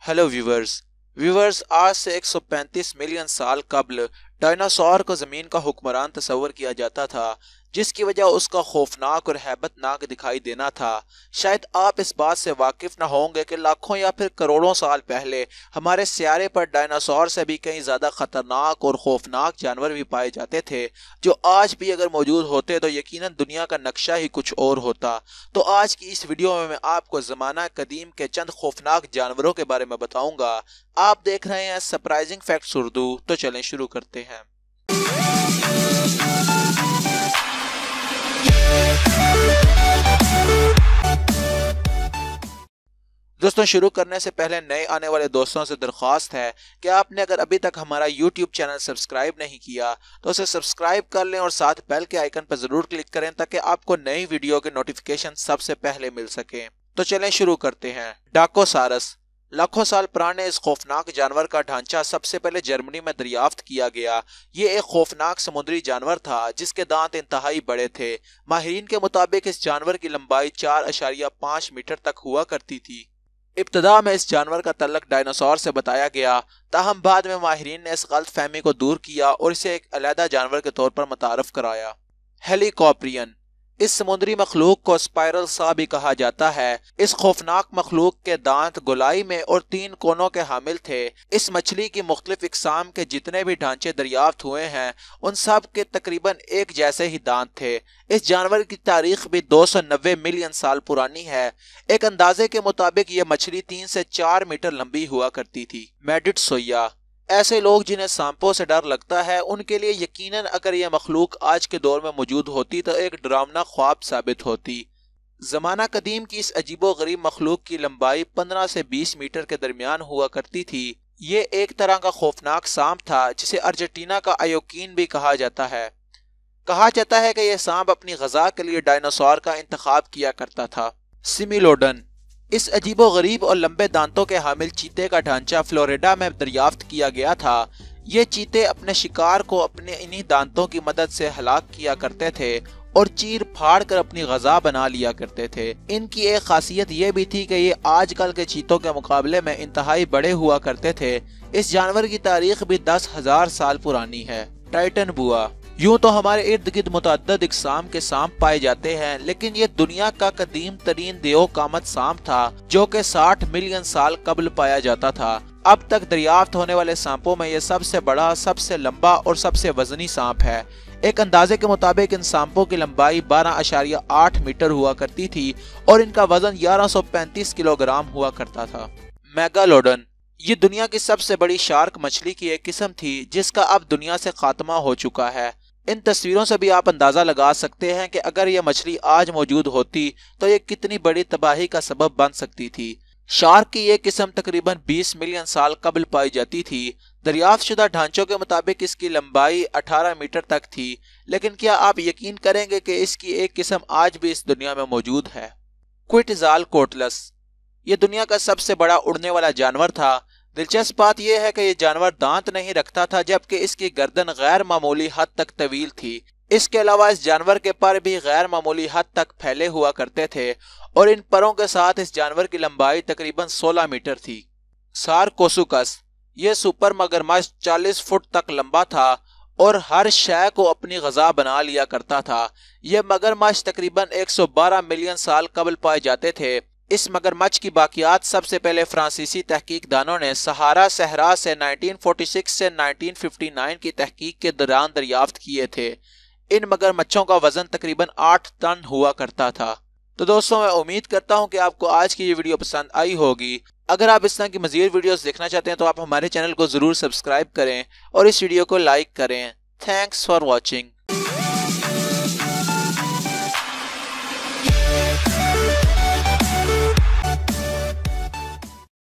Hello viewers आज से 135 million साल कबल डायनासोर को ज़मीन का हुक्मरान तस्वर किया जाता था, जिसकी वजह उसका खौफनाक और हैबतनाक दिखाई देना था। शायद आप इस बात से वाकिफ न होंगे कि लाखों या फिर करोड़ों साल पहले हमारे सियारे पर डायनासोर से भी कहीं ज़्यादा ख़तरनाक और खौफनाक जानवर भी पाए जाते थे, जो आज भी अगर मौजूद होते तो यकीनन दुनिया का नक्शा ही कुछ और होता। तो आज की इस वीडियो में मैं आपको ज़माना कदीम के चंद खौफनाक जानवरों के बारे में बताऊंगा। आप देख रहे हैं सरप्राइजिंग फैक्ट्स उर्दू, तो चलें शुरू करते हैं। दोस्तों, शुरू करने से पहले नए आने वाले दोस्तों से दरख्वास्त है कि आपने अगर अभी तक हमारा YouTube चैनल सब्सक्राइब नहीं किया तो उसे सब्सक्राइब कर लें और साथ बेल के आइकन पर जरूर क्लिक करें ताकि आपको नई वीडियो के नोटिफिकेशन सबसे पहले मिल सके। तो चलें शुरू करते हैं। डाकोसारस। लाखों साल पुराने इस खौफनाक जानवर का ढांचा सबसे पहले जर्मनी में दरियाफ्त किया गया। ये एक खौफनाक समुद्री जानवर था जिसके दांत इंतहाई बड़े थे। माहिरीन के मुताबिक इस जानवर की लंबाई 4.5 मीटर तक हुआ करती थी। इब्तदा में इस जानवर का तल्लक डायनासोर से बताया गया, ताहम बाद में माहिरीन ने इस गलत फहमी को दूर किया और इसे एक अलहदा जानवर के तौर पर मुतारफ कराया। हेलिकॉप्रियन। इस समुद्री मखलूक को स्पाइरल सा भी कहा जाता है। इस खौफनाक मखलूक के दांत गोलाई में और 3 कोनों के हामिल थे। इस मछली की मुख्तलिफ इकसाम के जितने भी ढांचे दरियाफ्त हुए हैं उन सब के तकरीबन एक जैसे ही दांत थे। इस जानवर की तारीख भी 290 मिलियन साल पुरानी है। एक अंदाजे के मुताबिक ये मछली 3 से 4 मीटर लंबी हुआ करती थी। मेडिटसोइया। ऐसे लोग जिन्हें सांपों से डर लगता है उनके लिए यकीनन अगर यह मखलूक आज के दौर में मौजूद होती तो एक डरावना ख्वाब साबित होती। ज़माना कदीम की इस अजीबो गरीब मखलूक की लंबाई 15 से 20 मीटर के दरमियान हुआ करती थी। ये एक तरह का खौफनाक सांप था जिसे अर्जेंटीना का अयोकीन भी कहा जाता है। कहा जाता है कि यह सांप अपनी ग़िज़ा के लिए डायनासोर का इंतखाब किया करता था। सिमिलोडन। इस अजीबो गरीब और लंबे दांतों के हामिल चीते का ढांचा फ्लोरिडा में दरियाफ्त किया गया था। ये चीते अपने शिकार को अपने इन्हीं दांतों की मदद से हलाक किया करते थे और चीर फाड़ कर अपनी ग़िज़ा बना लिया करते थे। इनकी एक खासियत यह भी थी कि ये आजकल के चीतों के मुकाबले में इंतहाई बड़े हुआ करते थे। इस जानवर की तारीख भी 10,000 साल पुरानी है। टाइटन बुआ। यूं तो हमारे इर्द गिर्द मुतअद्दिद इक़साम के सांप पाए जाते हैं, लेकिन ये दुनिया का कदीम तरीन देओकामत सांप था जो कि 60 मिलियन साल कबल पाया जाता था। अब तक दरियाफ्त होने वाले सांपों में यह सबसे बड़ा, सबसे लंबा और सबसे वजनी सांप है। एक अंदाजे के मुताबिक इन सांपों की लंबाई 12.8 मीटर हुआ करती थी और इनका वजन 1135 किलोग्राम हुआ करता था। मेगालोडन। ये दुनिया की सबसे बड़ी शार्क मछली की एक किस्म थी जिसका अब दुनिया से खात्मा हो चुका है। इन तस्वीरों से भी आप अंदाजा लगा सकते हैं कि अगर यह मछली आज मौजूद होती तो ये कितनी बड़ी तबाही का सबब बन सकती थी। शार्क की ये किस्म तकरीबन 20 मिलियन साल कबल पाई जाती थी। दरियाफ्त शुदा ढांचों के मुताबिक इसकी लंबाई 18 मीटर तक थी, लेकिन क्या आप यकीन करेंगे कि इसकी एक किस्म आज भी इस दुनिया में मौजूद है। क्विटज़ालकोटलस। ये दुनिया का सबसे बड़ा उड़ने वाला जानवर था। दिलचस्प बात यह है कि यह जानवर दांत नहीं रखता था, जबकि इसकी गर्दन गैर मामूली हद तक तवील थी। इसके अलावा इस जानवर के पर भी गैर मामूली हद तक फैले हुआ करते थे और इन परों के साथ इस जानवर की लंबाई तकरीबन 16 मीटर थी। सारकोसुकस। यह सुपर मगरमच्छ 40 फुट तक लंबा था और हर शय को अपनी ग़िज़ा बना लिया करता था। यह मगरमच्छ तकरीबन 112 मिलियन साल कबल पाए जाते थे। इस मगरमच्छ की बाकियात सबसे पहले फ्रांसीसी तहकीकदानों ने सहारा सहरा से 1946 से 1959 की तहकीक के दौरान दरियाफ्त किए थे। इन मगरमच्छों का वजन तकरीबन 8 टन हुआ करता था। तो दोस्तों, मैं उम्मीद करता हूं कि आपको आज की ये वीडियो पसंद आई होगी। अगर आप इस तरह की मज़ीद वीडियोस देखना चाहते हैं तो आप हमारे चैनल को ज़रूर सब्सक्राइब करें और इस वीडियो को लाइक करें। Thanks for watching.